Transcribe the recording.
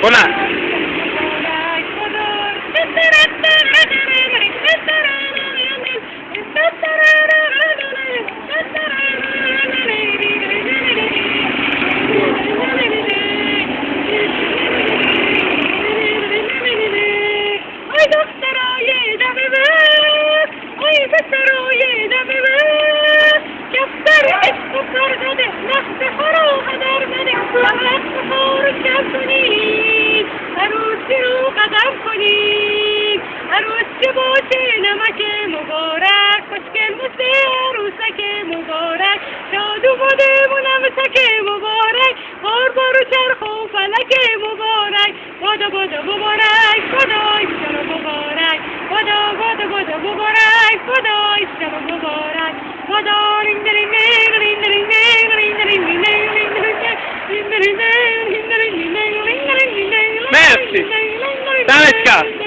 Hola. مبارک قربان چرخ و فلک مبارک بادا بادا مبارک خدای سر مبارک بادا بادا بادا مبارک خدای سر مبارک بادا رین رین رین رین رین رین رین Merci. Danečka.